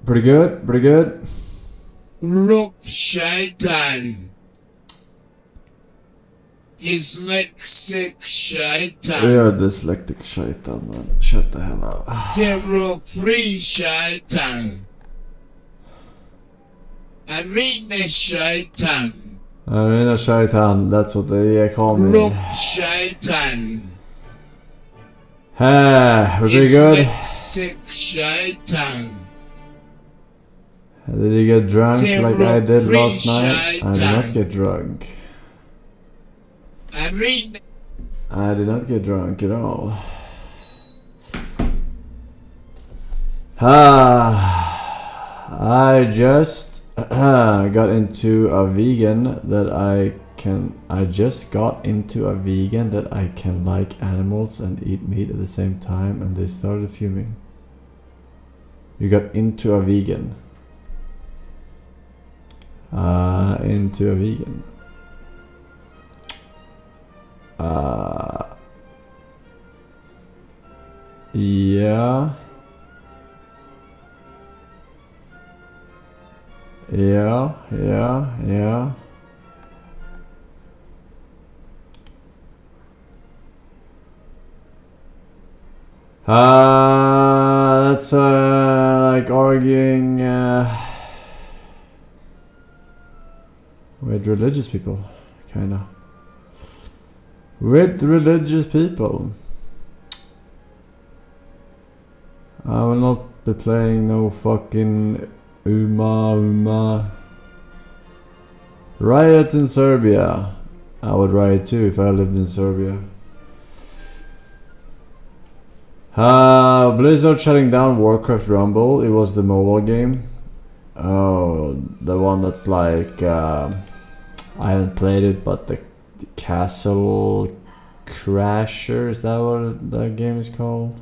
Pretty good, pretty good. Dyslexic shaitan. You're dyslexic shaitan, man. Shut the hell up. 03 shaitan. Arena shaitan. Arena shaitan, that's what they call me. Rock shaitan. Ah, we're pretty good. Dyslexic shaitan. Did you get drunk like I did last night? I did not get drunk. Arena. I did not get drunk at all. I just got into a vegan that I can like animals and eat meat at the same time, and they started fuming. You got into a vegan. Into a vegan. Yeah. That's like arguing with religious people, kinda. With religious people. I will not be playing no fucking Uma. Riots in Serbia. I would riot too if I lived in Serbia. Blizzard shutting down Warcraft Rumble. It was the mobile game. Oh, the one that's like I haven't played it, but the Castle Crasher, is that what the game is called?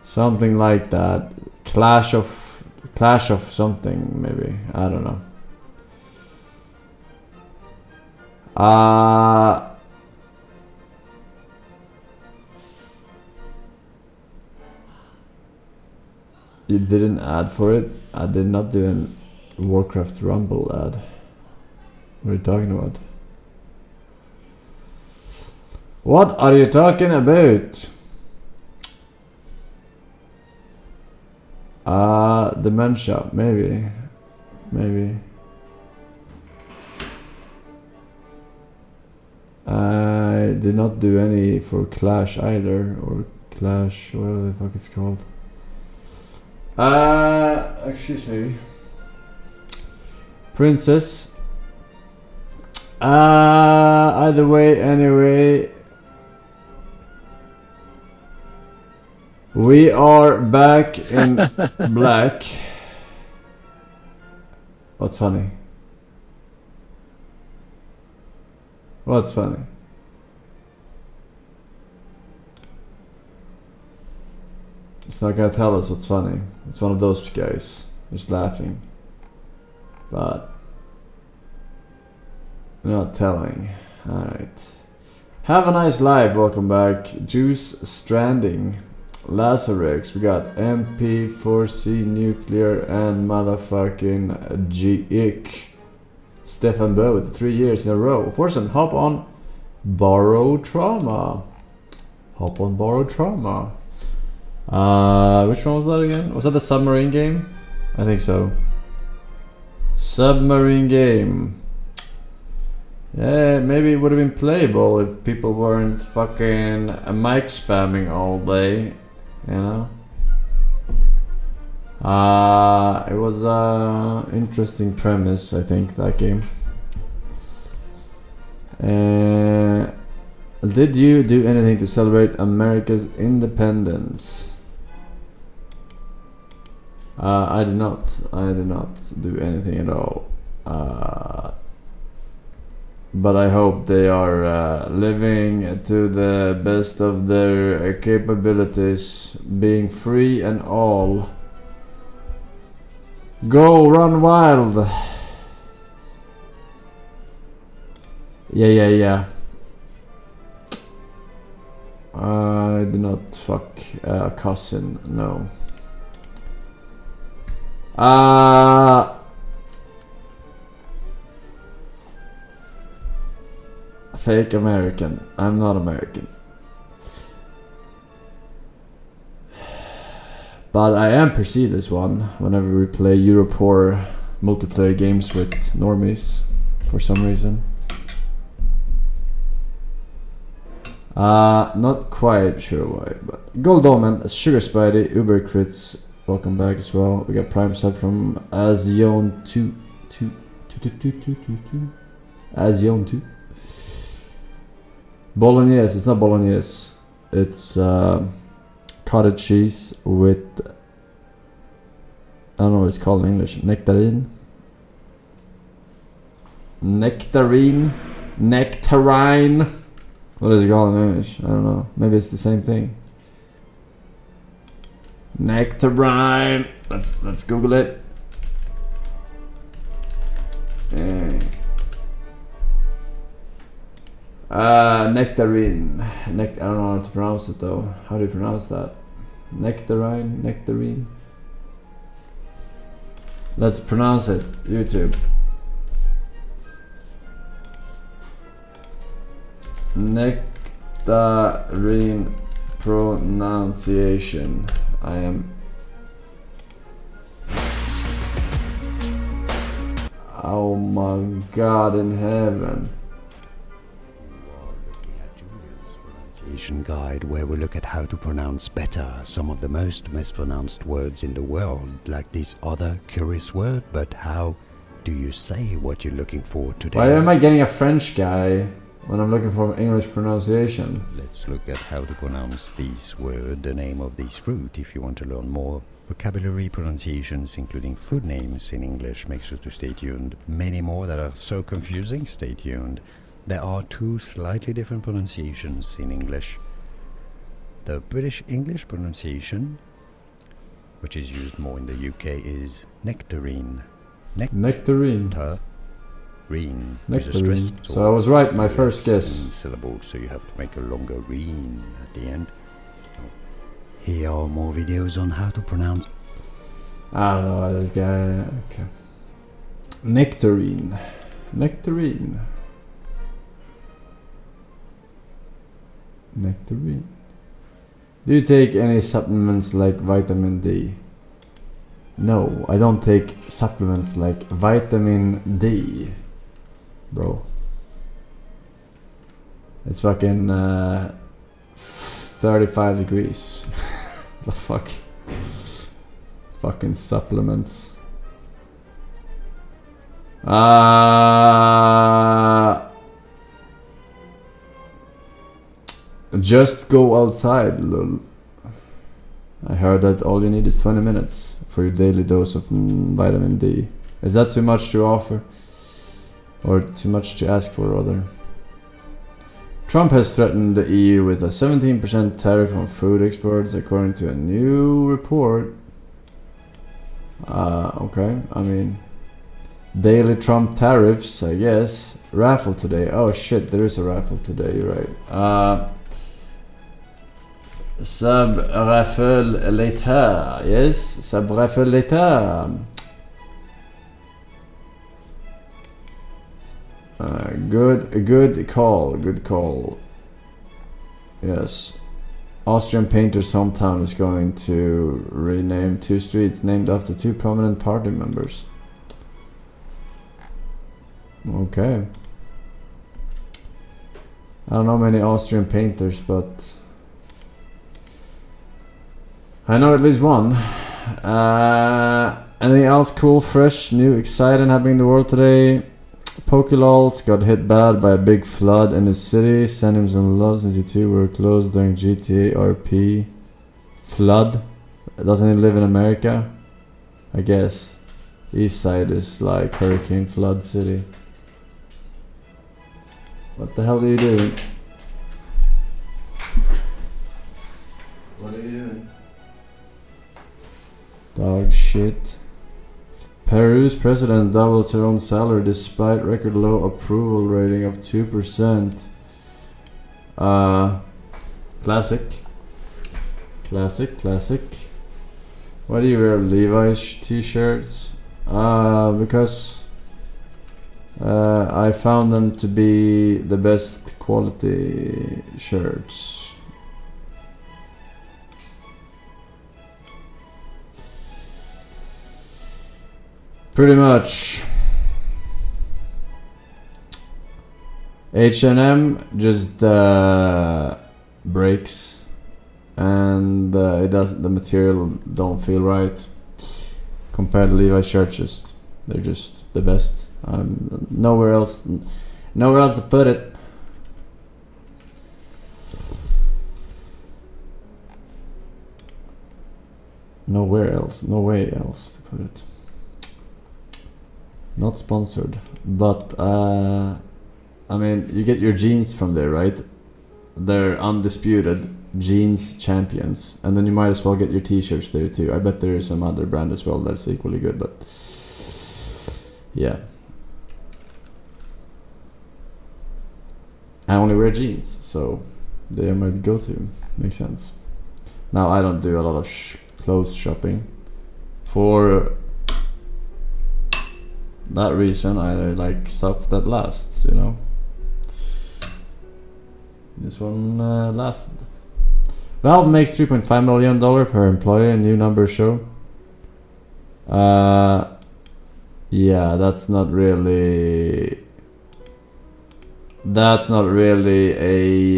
Something like that. Clash of something, maybe. I don't know. You didn't ad for it? I did not do an Warcraft Rumble ad. What are you talking about? What are you talking about? Dementia, maybe. I did not do any for Clash either, or Clash, whatever the fuck it's called. Excuse me. Princess. Either way, anyway. We are back in black. What's funny? What's funny? It's not gonna tell us what's funny. It's one of those guys just laughing, but not telling. Alright. Have a nice life. Welcome back. Juice Stranding. Lazarex. We got MP, Forsen, Nuclear, and motherfucking G-Ick. Stefan Bo with 3 years in a row. Forsen, hop on Borrow Trauma. Hop on Borrow Trauma. Which one was that again? Was that the submarine game? I think so. Submarine game. Yeah, maybe it would have been playable if people weren't fucking mic spamming all day, you know? It was a interesting premise, I think, that game. Did you do anything to celebrate America's independence? I did not do anything at all. but I hope they are living to the best of their capabilities, being free and all. Go run wild. Yeah. I do not fuck a cousin, no. Fake American. I'm not American. But I am perceived as one whenever we play Europor multiplayer games with normies for some reason. Not quite sure why, but Gold Omen, Sugar Spidey, Uber Crits, welcome back as well. We got Prime Sub from Azion 2. Azion 2. Bolognese, it's not bolognese. It's cottage cheese with, I don't know what it's called in English, nectarine. What is it called in English? I don't know. Maybe it's the same thing. Nectarine. Let's Google it. Nectarine. I don't know how to pronounce it though. How do you pronounce that? Nectarine. Let's pronounce it. YouTube. Nectarine pronunciation. I am. Oh my God in heaven. Guide where we look at how to pronounce better some of the most mispronounced words in the world, like this other curious word, but how do you say what you're looking for today? Why am I getting a French guy when I'm looking for English pronunciation? Let's look at how to pronounce this word, the name of this fruit. If you want to learn more vocabulary pronunciations, including food names in English, make sure to stay tuned. Many more that are so confusing, stay tuned. There are two slightly different pronunciations in English. The British English pronunciation, which is used more in the UK, is nectarine. Nectarine. Nectarine. So I was right, my first guess. Syllable, so you have to make a longer reen at the end. Here are more videos on how to pronounce. I don't know this guy. Okay. Nectarine. Do you take any supplements like vitamin D? No, I don't take supplements like vitamin D, bro. It's fucking 35 degrees. The fuck? Fucking supplements. Just go outside, lol. I heard that all you need is 20 minutes for your daily dose of vitamin D. Is that too much to offer? Or too much to ask for, rather? Trump has threatened the EU with a 17% tariff on food exports, according to a new report. Okay, I mean... Daily Trump tariffs, I guess. Raffle today. Oh shit, there is a raffle today, you're right. Sub raffle later. Yes, sub raffle later. Good call. Yes. Austrian painter's hometown is going to rename 2 streets named after 2 prominent party members. Okay. I don't know many Austrian painters, but I know at least one. Anything else cool, fresh, new, exciting happening in the world today? Pokelols got hit bad by a big flood in his city. Send him some love since you two were closed during GTA RP. Flood? Doesn't he live in America? I guess. East side is like Hurricane Flood City. What the hell are you doing? What are you doing? Dog shit. Peru's president doubles her own salary despite record low approval rating of 2%. Classic. Classic. Why do you wear Levi's t-shirts? Because I found them to be the best quality shirts. Pretty much. H&M just breaks, and it doesn't. The material don't feel right compared to Levi's shirts. They're just the best. Nowhere else to put it. No way else to put it. Not sponsored, but I mean, you get your jeans from there, right? They're undisputed jeans champions, and then you might as well get your t-shirts there too. I bet there is some other brand as well that's equally good, but yeah. I only wear jeans, so they are my go-to. Makes sense. Now, I don't do a lot of clothes shopping. For that reason, I like stuff that lasts, you know. This one lasted. Valve makes $3.5 million per employee, new numbers show. Yeah, that's not really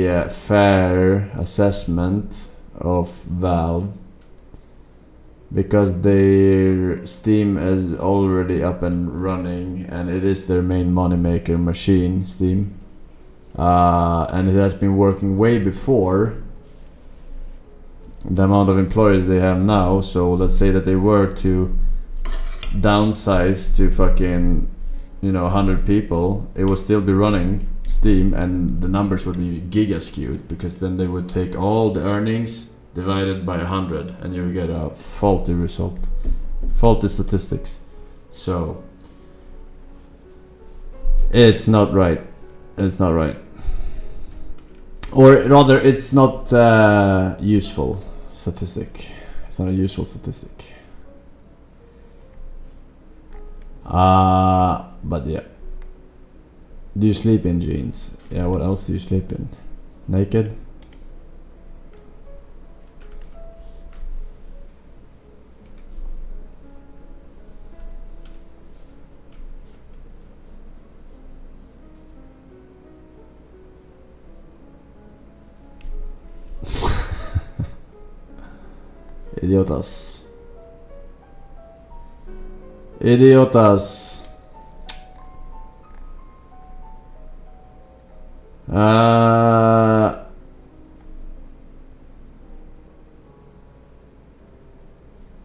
a fair assessment of Valve, because their Steam is already up and running, and it is their main moneymaker machine, Steam. And it has been working way before the amount of employees they have now. So let's say that they were to downsize to fucking, 100 people, it would still be running Steam, and the numbers would be giga skewed, because then they would take all the earnings divided by 100, and you would get a faulty result, faulty statistics. So it's not right. Or rather, it's not useful statistic. It's not a useful statistic. But yeah. Do you sleep in jeans? Yeah, what else do you sleep in? Naked? Idiotas.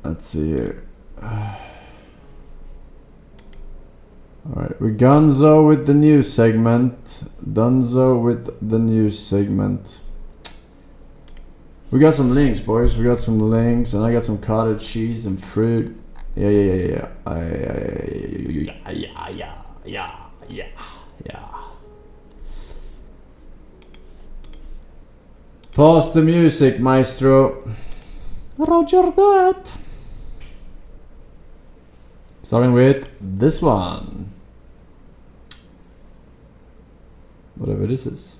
Let's see here. Alright, we gonzo with the news segment. We got some links, boys. And I got some cottage cheese and fruit. Yeah. Pause the music, maestro. Roger that. Starting with this one. Whatever this is.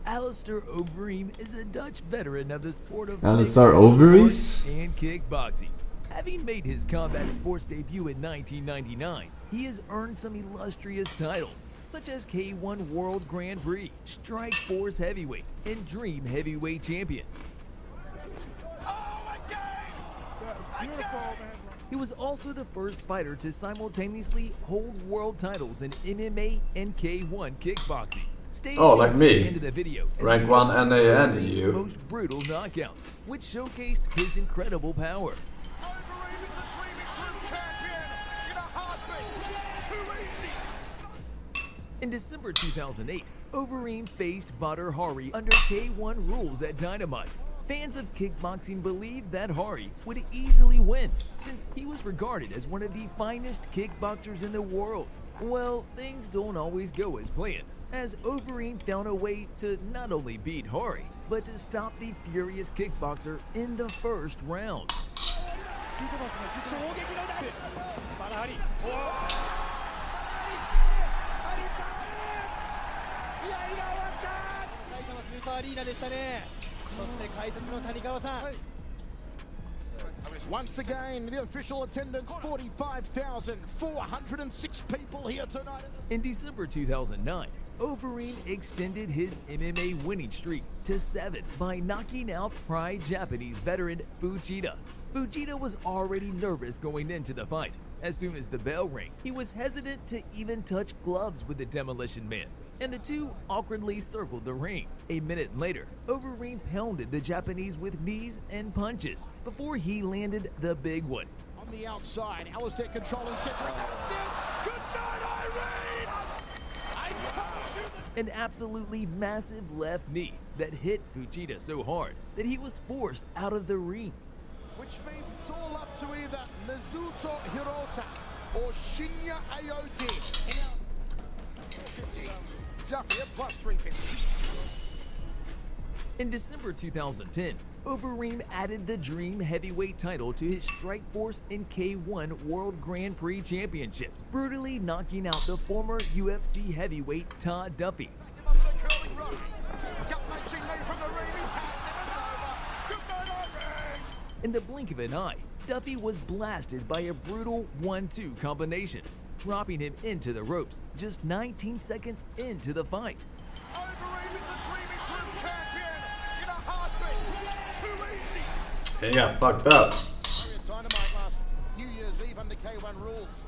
Alistair Overeem is a Dutch veteran of the sport of Alistair Overeem and kickboxing. Having made his combat sports debut in 1999, he has earned some illustrious titles, such as K1 World Grand Prix, Strike Force Heavyweight, and Dream Heavyweight Champion. He was also the first fighter to simultaneously hold world titles in MMA and K1 kickboxing. Stay like me. to the end of the video as Rank we 1 go NA through and his EU. most brutal knockouts, which showcased his incredible power. In December 2008, Overeem faced Badr Hari under K1 rules at Dynamite. Fans of kickboxing believed that Hari would easily win, since he was regarded as one of the finest kickboxers in the world. Well, things don't always go as planned, as Overeem found a way to not only beat Hari, but to stop the furious kickboxer in the first round. Once again, the official attendance 45,406 people here tonight. In December 2009, Overeem extended his MMA winning streak to 7 by knocking out Pride Japanese veteran Fujita. Fujita was already nervous going into the fight. As soon as the bell rang, he was hesitant to even touch gloves with the Demolition Man, and the two awkwardly circled the ring. A minute later, Overeem pounded the Japanese with knees and punches before he landed the big one. On the outside, Alistair controlling Cedric. That's it. Good night, Irene. I told you. An absolutely massive left knee that hit Fujita so hard that he was forced out of the ring. Which means it's all up to either Mizuto Hirota or Shinya Aoki. Duffy at plus 350. In December 2010, Overeem added the Dream Heavyweight title to his Strikeforce and K1 World Grand Prix Championships, brutally knocking out the former UFC heavyweight Todd Duffy. In the blink of an eye, Duffy was blasted by a brutal 1-2 combination, dropping him into the ropes just 19 seconds into the fight. Overeem is the dreaming true champion in a heartbeat. Too easy. He got fucked up. Dynamite last New Year's Eve under K1 rules.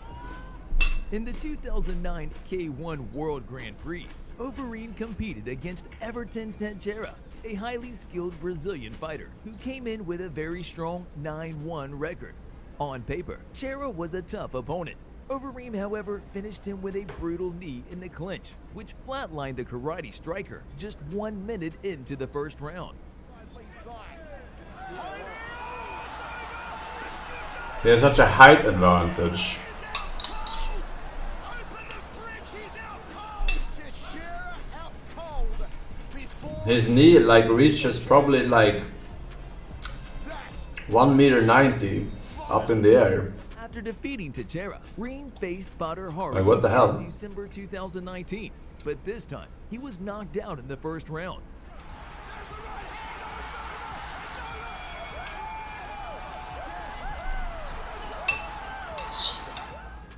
In the 2009 K1 World Grand Prix, Overeem competed against Everton Teixeira, a highly skilled Brazilian fighter who came in with a very strong 9-1 record. On paper, Teixeira was a tough opponent. Overeem, however, finished him with a brutal knee in the clinch, which flatlined the karate striker just 1 minute into the first round. He has such a height advantage. His knee like reaches probably like 1.90 meters up in the air. After defeating Teixeira, Reem faced Badr Hari Like, what the hell? in December 2019, but this time he was knocked out in the first round.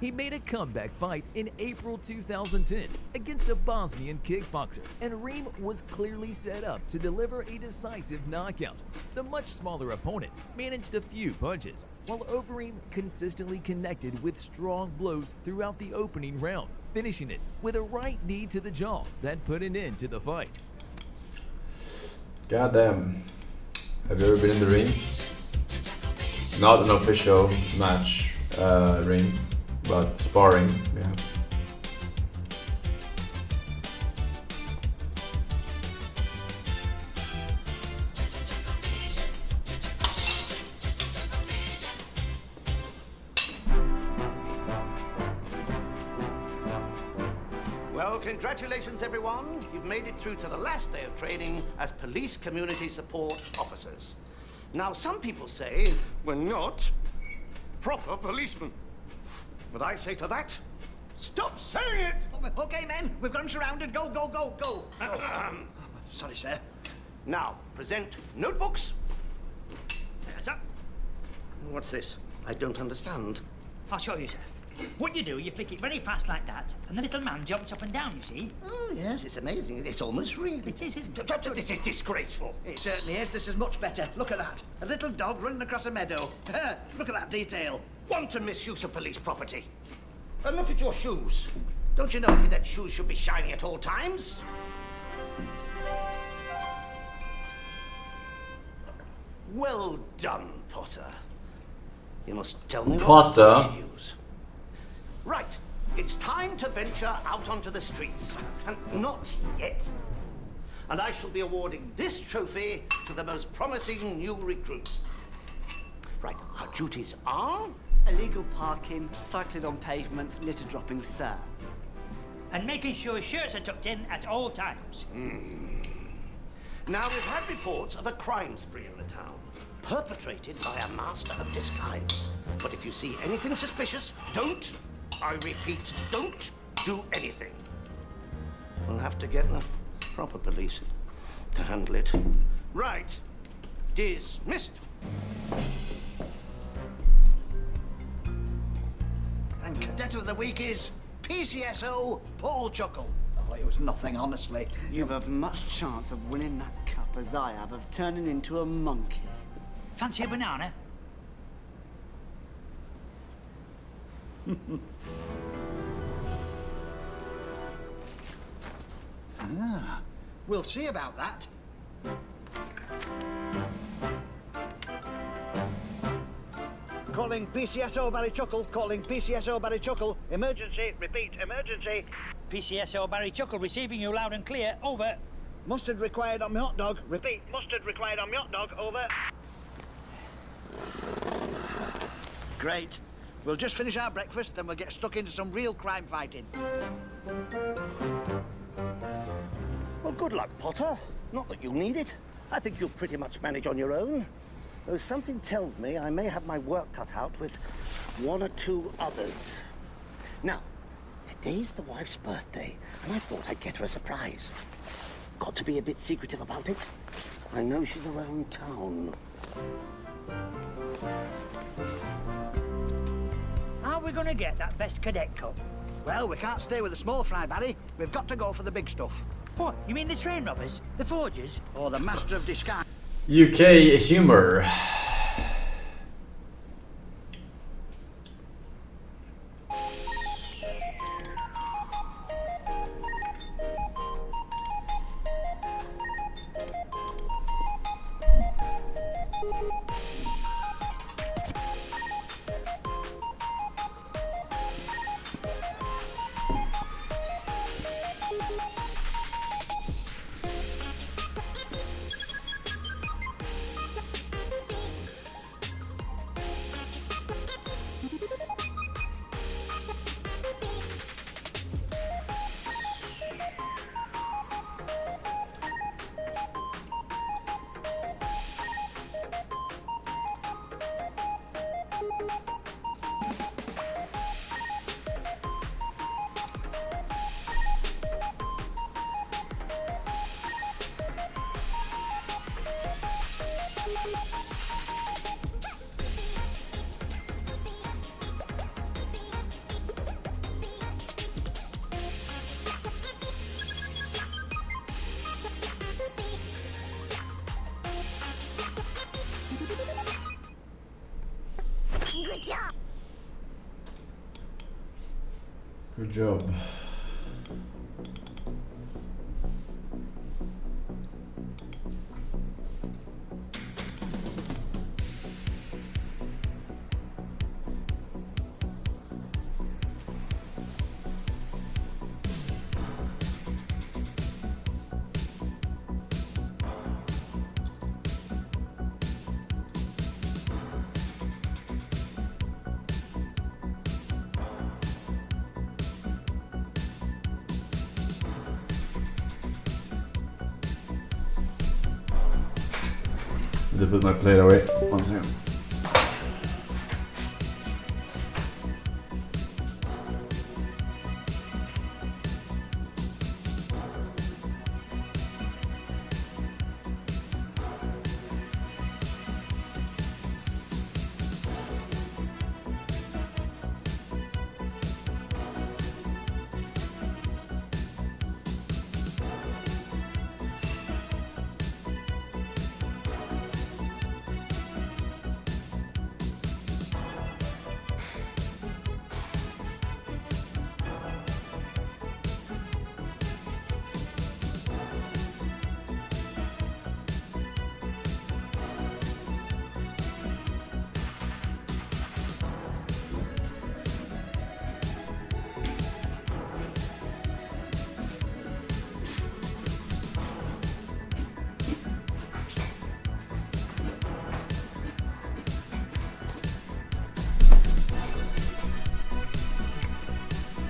He made a comeback fight in April 2010 against a Bosnian kickboxer, and Reem was clearly set up to deliver a decisive knockout. The much smaller opponent managed a few punches, while Overeem consistently connected with strong blows throughout the opening round, finishing it with a right knee to the jaw that put an end to the fight. Goddamn. Have you ever been in the ring? Not an official match ring, but sparring, yeah. Well, congratulations, everyone. You've made it through to the last day of training as police community support officers. Now, some people say we're not proper policemen. But I say to that, stop saying it! Okay, men, we've got him surrounded. Go, go, go, go. Sorry, sir. Now, present notebooks. Yes, sir. What's this? I don't understand. I'll show you, sir. What you do, you flick it very fast like that, and the little man jumps up and down, you see? Oh, yes, it's amazing. It's almost real. It is, isn't it? This is disgraceful. It certainly is. This is much better. Look at that. A little dog running across a meadow. Look at that detail. Wanton misuse of police property. And look at your shoes. Don't you know that shoes should be shiny at all times? Well done, Potter. You must tell me Potter? what shoes. Right. It's time to venture out onto the streets. And not yet. And I shall be awarding this trophy to the most promising new recruit. Right, our duties are... illegal parking, cycling on pavements, litter dropping, sir. And making sure shirts are tucked in at all times. Now, we've had reports of a crime spree in the town, perpetrated by a master of disguise. But if you see anything suspicious, don't, I repeat, don't do anything. We'll have to get the proper police to handle it. Right. Dismissed. And Cadet of the Week is PCSO Paul Chuckle. Oh, it was nothing, honestly. You've as much chance of winning that cup as I have of turning into a monkey. Fancy a banana? We'll see about that. Calling PCSO Barry Chuckle, calling PCSO Barry Chuckle. Emergency, repeat, emergency. PCSO Barry Chuckle receiving you loud and clear. Over. Mustard required on my hot dog. Repeat, mustard required on my hot dog. Over. Great. We'll just finish our breakfast, then we'll get stuck into some real crime fighting. Well, good luck, Potter. Not that you'll need it. I think you'll pretty much manage on your own. Though something tells me I may have my work cut out with one or two others. Now, today's the wife's birthday, and I thought I'd get her a surprise. Got to be a bit secretive about it. I know she's around town. How are we going to get that best cadet cup? Well, we can't stay with the small fry, Barry. We've got to go for the big stuff. What, you mean the train robbers? The forgers? Or the master of disguise. UK humor. Good job. To put my plate away. One second.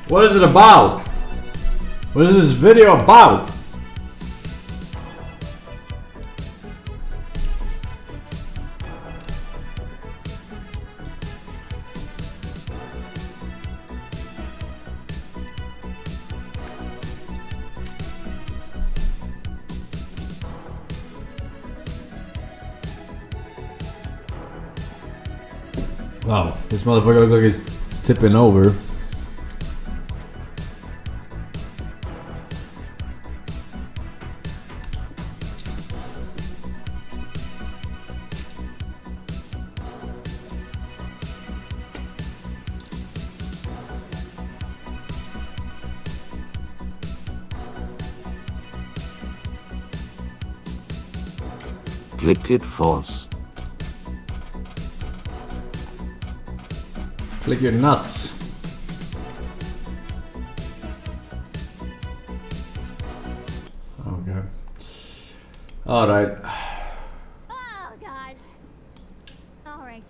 What is it about? What is this video about? Wow, this motherfucker looks like he's tipping over. Click it force. Click your nuts. Okay. Alright. Oh, God. Alright.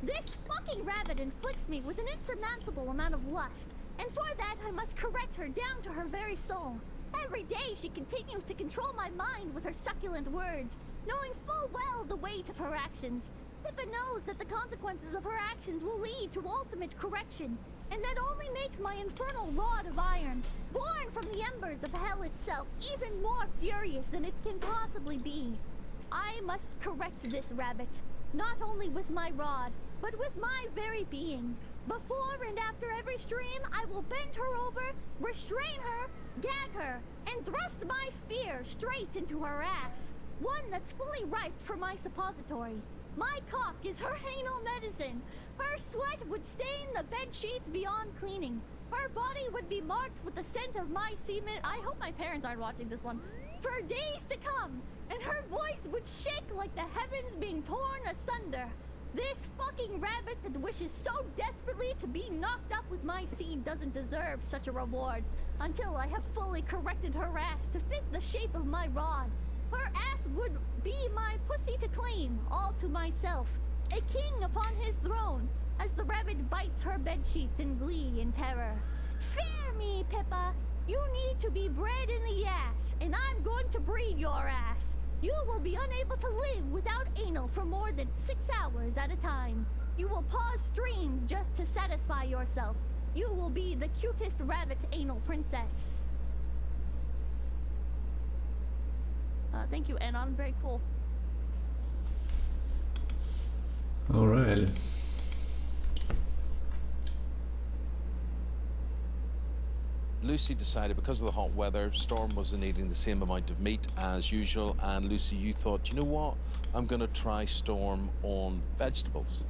This fucking rabbit inflicts me with an insurmountable amount of lust. And for that, I must correct her down to her very soul. Every day, she continues to control my mind with her succulent words, knowing full well the weight of her actions. Pippa knows that the consequences of her actions will lead to ultimate correction, and that only makes my infernal rod of iron, born from the embers of hell itself, even more furious than it can possibly be. I must correct this rabbit, not only with my rod, but with my very being. Before and after every stream, I will bend her over, restrain her, gag her, and thrust my spear straight into her ass, one that's fully ripe for my suppository. My cock is her anal medicine. Her sweat would stain the bed sheets beyond cleaning. Her body would be marked with the scent of my semen. I hope my parents aren't watching this one. For days to come. And her voice would shake like the heavens being torn asunder. This fucking rabbit that wishes so desperately to be knocked up with my seed doesn't deserve such a reward. Until I have fully corrected her ass to fit the shape of my rod. Her ass would be my pussy to claim, all to myself. A king upon his throne, as the rabbit bites her bedsheets in glee and terror. Fear me, Pippa! You need to be bred in the ass, and I'm going to breed your ass. You will be unable to live without anal for more than 6 hours at a time. You will pause streams just to satisfy yourself. You will be the cutest rabbit anal princess. Thank you, Anon. Very cool. Alright. Lucy decided because of the hot weather, Storm wasn't eating the same amount of meat as usual, and Lucy, you thought, you know what? I'm going to try Storm on vegetables.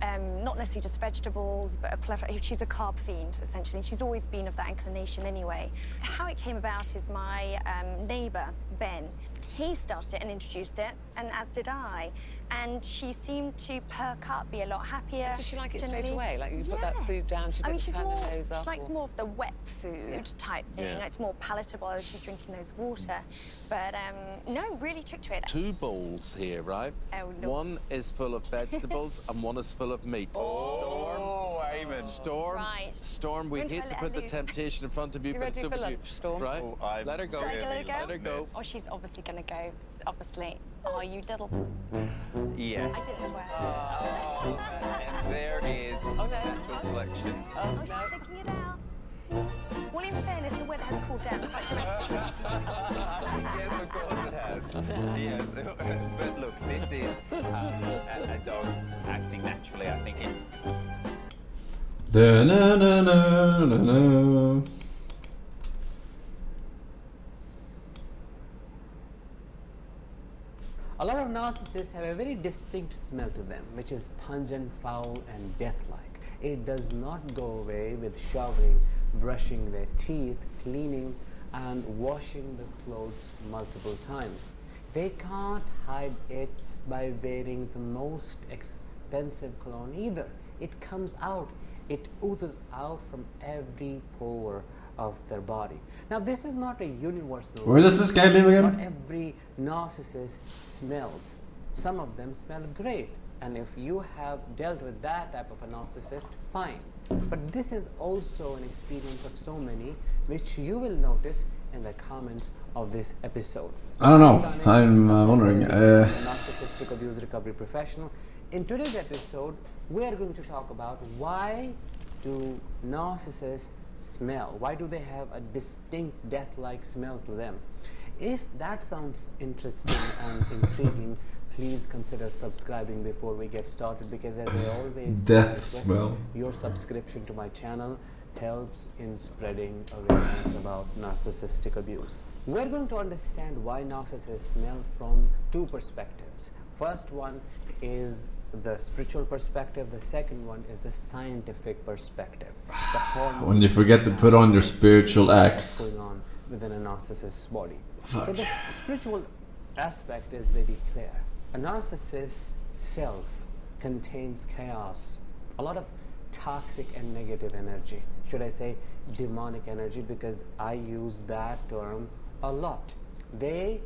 Not necessarily just vegetables, but she's a carb fiend, essentially. She's always been of that inclination anyway. How it came about is my neighbour, Ben, he started it and introduced it, and as did I. And she seemed to perk up, be a lot happier. Does she like it generally. straight away? Like you put that food down, she doesn't turn her nose up? She likes more of the wet food type thing. Yeah. It's more palatable as she's drinking those water. But no, really took to it. 2 bowls here, right? Oh, no. One is full of vegetables and one is full of meat. Oh, Eamon. Storm, Right. Storm, we We're gonna hate to let put the her temptation in front of you, You but ready it's for over you. lunch, Storm? Right? Oh, I'm Let her go. Should I let her go? Let her go. Oh, she's obviously going to go. Obviously. Oh, you little... Yes. I didn't swear. Oh, and there is natural selection. Oh, she's checking it out. Well, in fairness, the weather has cooled down. Quite dramatically. Yes, of course it has. Yes, but look, this is a dog acting naturally, I think. Da-na-na-na-na-na. A lot of narcissists have a very distinct smell to them, which is pungent, foul, and death-like. It does not go away with showering, brushing their teeth, cleaning, and washing the clothes multiple times. They can't hide it by wearing the most expensive cologne either. It comes out. It oozes out from every pore of their body. Now, this is not a universal. Where does this guy live again? Not every narcissist smells. Some of them smell great. And if you have dealt with that type of a narcissist, fine. But this is also an experience of so many, which you will notice in the comments of this episode. I don't know. I'm wondering. Narcissistic abuse recovery professional. In today's episode, we are going to talk about why do narcissists smell? Why do they have a distinct death-like smell to them? If that sounds interesting and intriguing, please consider subscribing before we get started, because as I always death smell. Your subscription to my channel helps in spreading awareness about narcissistic abuse. We're going to understand why narcissists smell from two perspectives. First one is the spiritual perspective, the second one is the scientific perspective. When you forget to put on your spiritual axe. Going on within a narcissist's body. Fuck. So the spiritual aspect is very clear. A narcissist's self contains chaos, a lot of toxic and negative energy. Should I say demonic energy, because I use that term a lot. They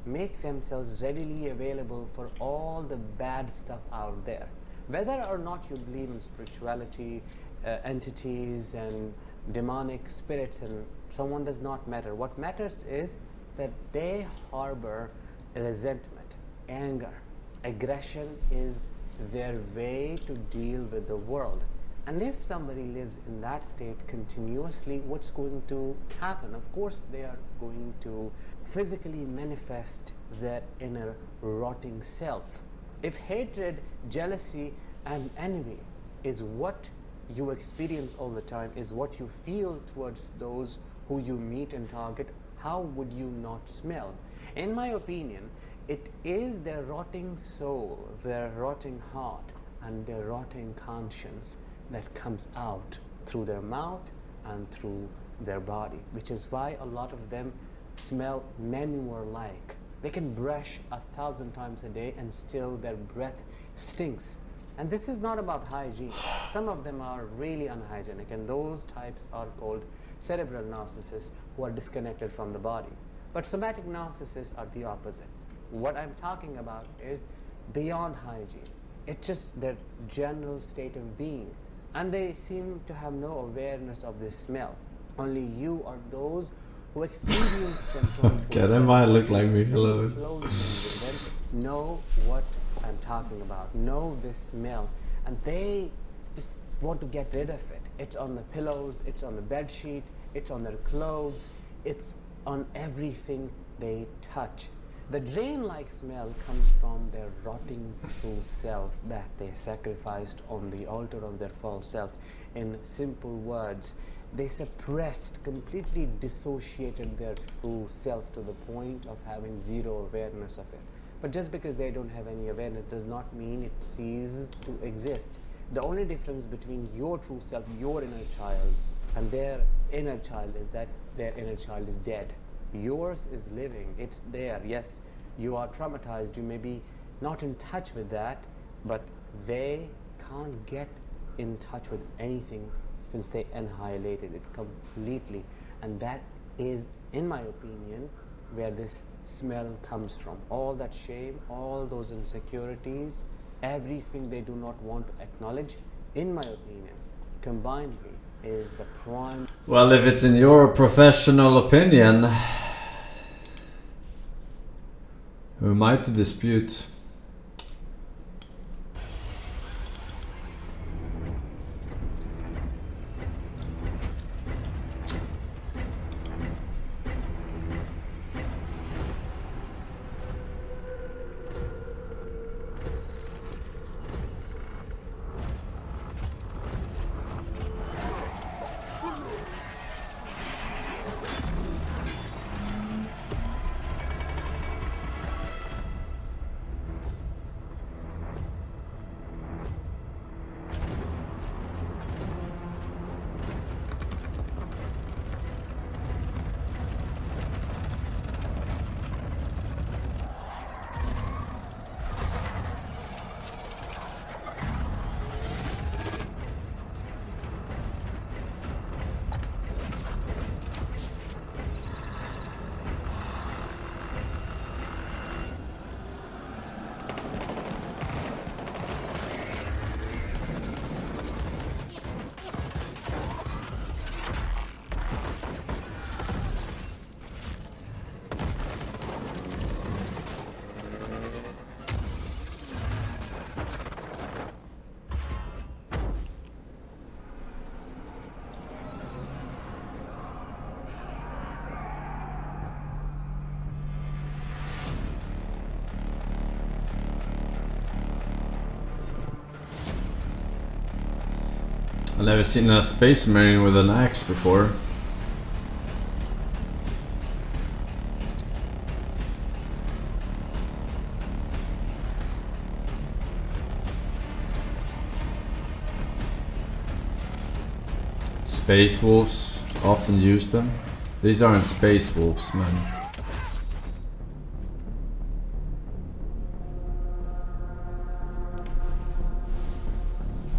make themselves readily available for all the bad stuff out there. Whether or not you believe in spirituality, entities and demonic spirits and so on does not matter. What matters is that they harbor resentment, anger. Aggression is their way to deal with the world. And if somebody lives in that state continuously, what's going to happen? Of course, they are going to physically manifest their inner rotting self. If hatred, jealousy, and envy is what you experience all the time, is what you feel towards those who you meet and target, how would you not smell? In my opinion, it is their rotting soul, their rotting heart, and their rotting conscience that comes out through their mouth and through their body, which is why a lot of them smell manure-like. They can brush 1,000 times a day and still their breath stinks. And this is not about hygiene. Some of them are really unhygienic, and those types are called cerebral narcissists, who are disconnected from the body. But somatic narcissists are the opposite. What I'm talking about is beyond hygiene. It's just their general state of being. And they seem to have no awareness of this smell. Only you or those who experience them 24/7. Okay, that might look like me a little bit. Know what I'm talking about, know this smell, and they just want to get rid of it. It's on the pillows, it's on the bed sheet, it's on their clothes, it's on everything they touch. The drain-like smell comes from their rotting true self that they sacrificed on the altar of their false self. In simple words, they suppressed, completely dissociated their true self to the point of having zero awareness of it. But just because they don't have any awareness does not mean it ceases to exist. The only difference between your true self, your inner child, and their inner child is that their inner child is dead. Yours is living, it's there. Yes, you are traumatized, you may be not in touch with that, but they can't get in touch with anything since they annihilated it completely. And that is, in my opinion, where this smell comes from. All that shame, all those insecurities, everything they do not want to acknowledge, in my opinion, combinedly is the prime. Well, if it's in your professional opinion, who am I to dispute? I've never seen a space marine with an axe before. Space wolves often use them. These aren't space wolves, man.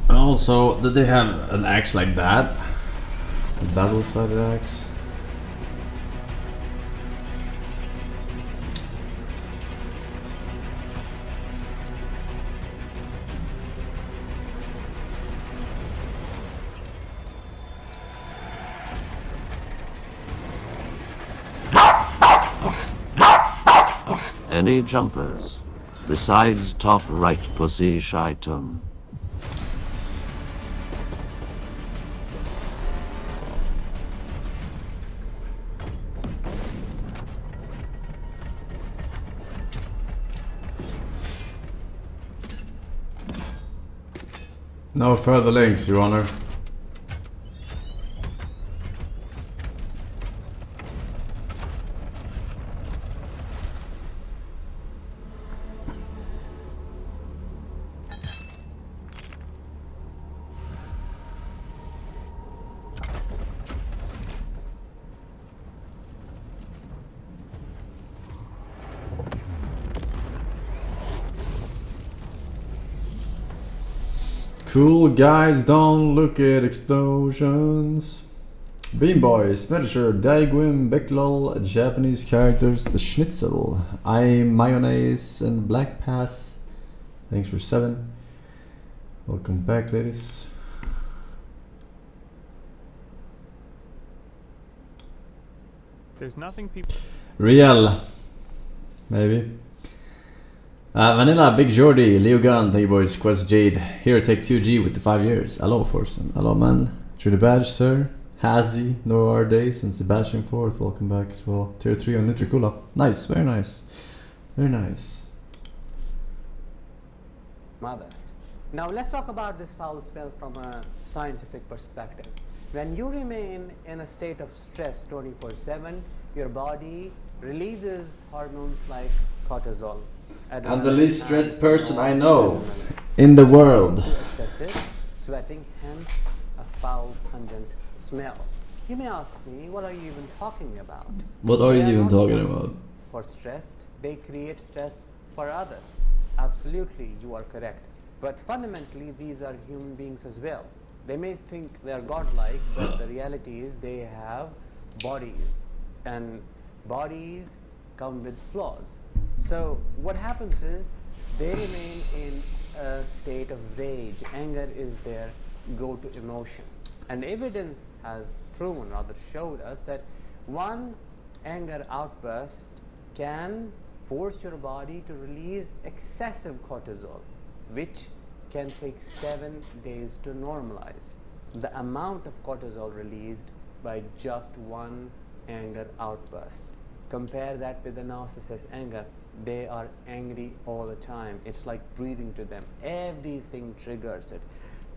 And also, did they have an axe like that? A double-sided axe? Any jumpers? Besides top right pussy shitum. No further links, Your Honor. Cool guys, don't look at explosions. Bean Boys, Medisher, Daigwim, Becklol, Japanese characters, the Schnitzel, I Mayonnaise, and Black Pass. Thanks for 7. Welcome back, ladies. There's nothing people. Real, maybe. Vanilla, Big Jordy, Leo Gunn, thank you boys, Quest Jade, here take 2G with the 5 years. Hello Forsen, hello man. Through the badge, sir. Hazy, No Our Days, and Sebastian 4th, welcome back as well. Tier 3 on Nutricula. Nice, very nice. Very nice. Mothers. Now let's talk about this foul spell from a scientific perspective. When you remain in a state of stress 24/7, your body releases hormones like cortisol. I'm the least stressed person I know in the world. Excessive sweating, hence a foul, pungent smell. You may ask me, what are you even talking about? What are you They even not talking used about? For stressed, they create stress for others. Absolutely, you are correct. But fundamentally, these are human beings as well. They may think they are godlike, but the reality is they have bodies, and bodies come with flaws. So what happens is they remain in a state of rage. Anger is their go-to emotion. And evidence has proven, rather showed us, that one anger outburst can force your body to release excessive cortisol, which can take 7 days to normalize. The amount of cortisol released by just one anger outburst. Compare that with the narcissist's anger. They are angry all the time. It's like breathing to them. Everything triggers it.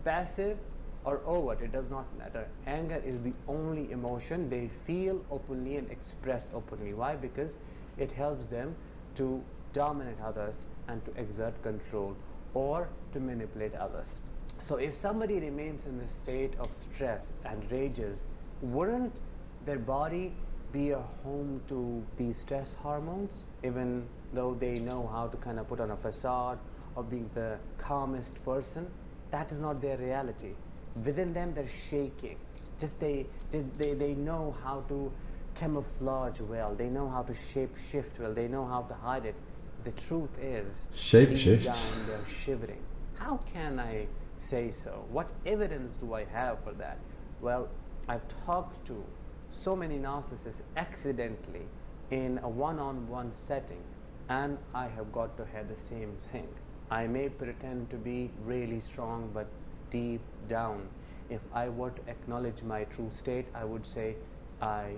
Passive or overt, it does not matter. Anger is the only emotion they feel openly and express openly. Why? Because it helps them to dominate others and to exert control or to manipulate others. So if somebody remains in this state of stress and rages, wouldn't their body be a home to these stress hormones, even though they know how to kind of put on a facade of being the calmest person? That is not their reality. Within them, they're shaking. They know how to camouflage well. They know how to shape shift well. They know how to hide it. The truth is, Shape deep shift. down, they're shivering. How can I say so? What evidence do I have for that? Well, I've talked to so many narcissists accidentally in a one-on-one setting, and I have got to hear the same thing. I may pretend to be really strong, but deep down, if I were to acknowledge my true state, I would say I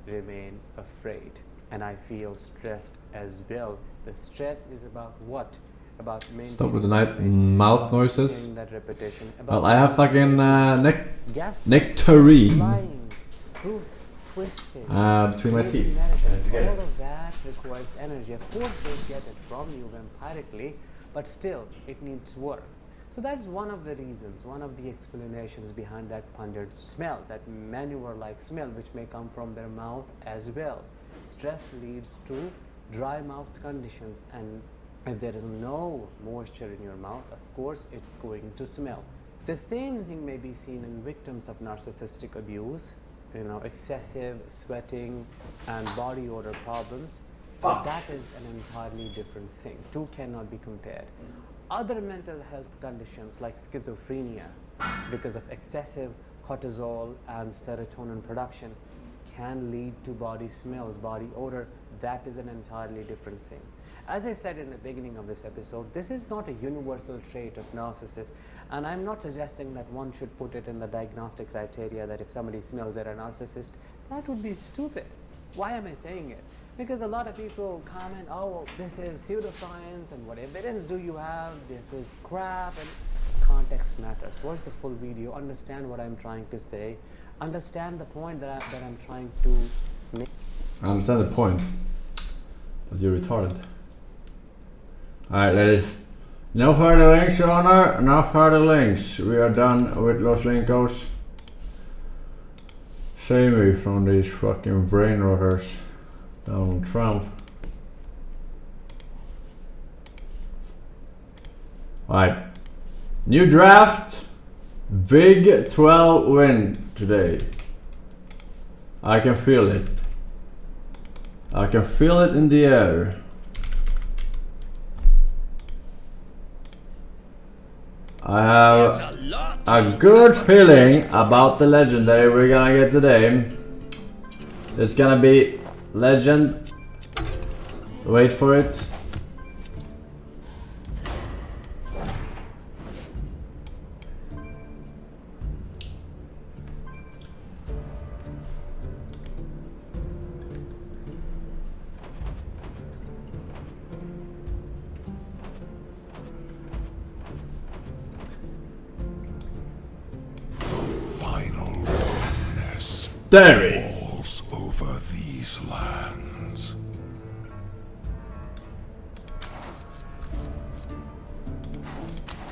remain afraid and I feel stressed as well. The stress is about what? about Stop with the mouth noises. that repetition. Well, I have fucking gas nectarine lying, truth, twisting, between my teeth. all of that requires energy. Of course, they get it from you vampirically, but still, it needs work. So that's one of the reasons, one of the explanations behind that pungent smell, that manure-like smell, which may come from their mouth as well. Stress leads to dry mouth conditions, and if there is no moisture in your mouth, of course, it's going to smell. The same thing may be seen in victims of narcissistic abuse, excessive sweating and body odor problems. But that is an entirely different thing. Two cannot be compared. Other mental health conditions like schizophrenia, because of excessive cortisol and serotonin production, can lead to body smells, body odor. That is an entirely different thing. As I said in the beginning of this episode, this is not a universal trait of narcissists, and I'm not suggesting that one should put it in the diagnostic criteria that if somebody smells they're a narcissist. That would be stupid. Why am I saying it? Because a lot of people comment, oh, well, this is pseudoscience, and what evidence do you have? This is crap, and context matters. Watch the full video, understand what I'm trying to say, understand the point that I'm trying to make. I understand the point, but you're retarded. Alright, ladies. No further links, Your Honor. No further links. We are done with Los Lincos. Save me from these fucking brain rotters. Donald Trump. Alright. New draft. Big 12 win today. I can feel it. I can feel it in the air. I have a good feeling about the legendary we're gonna get today. It's gonna be legend. Wait for it. Dairy falls over these lands.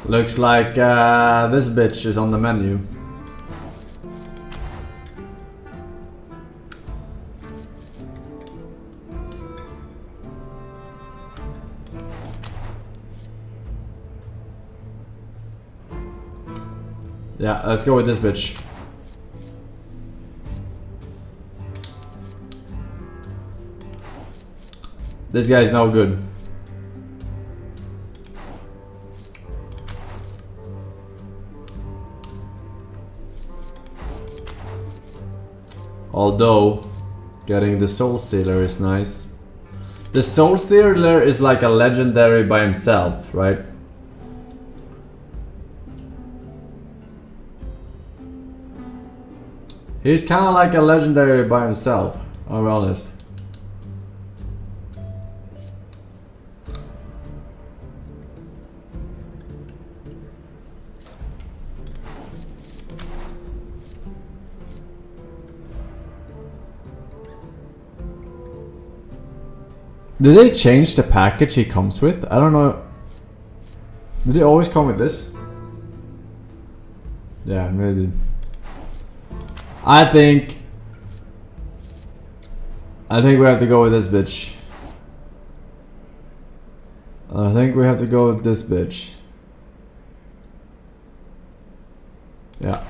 Looks like this bitch is on the menu. Yeah, let's go with this bitch. This guy's no good. Although, getting the Soul Stealer is nice. The Soul Stealer is like a legendary by himself, right? He's kind of like a legendary by himself, I'll be honest. Did they change the package he comes with? I don't know. Did it always come with this? Yeah, maybe it did. I think we have to go with this bitch. I think we have to go with this bitch. Yeah.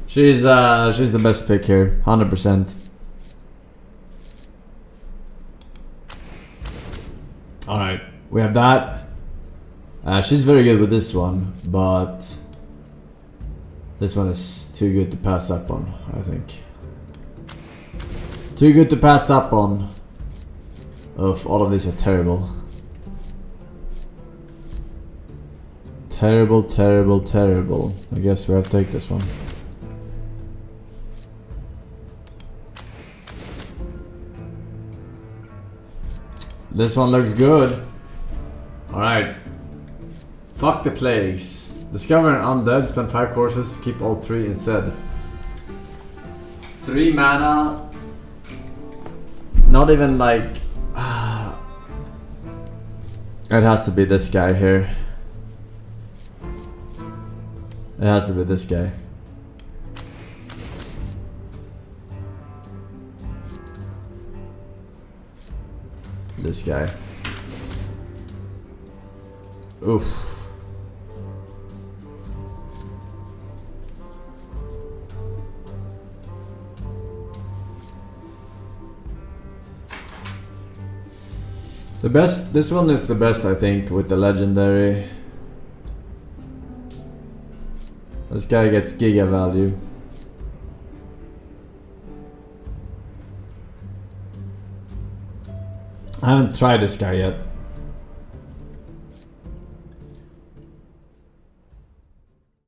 She's the best pick here, 100%. Alright, we have that. She's very good with this one, but this one is too good to pass up on, I think. Too good to pass up on. All of these are terrible. Terrible, terrible, terrible. I guess we have to take this one. This one looks good. Alright. Fuck the plagues. Discover an undead, spend 5 courses, keep all 3 instead. 3 mana. Not even like... It has to be this guy here. It has to be this guy. This guy. Oof. The best, this one is the best I think with the legendary. This guy gets giga value. I haven't tried this guy yet.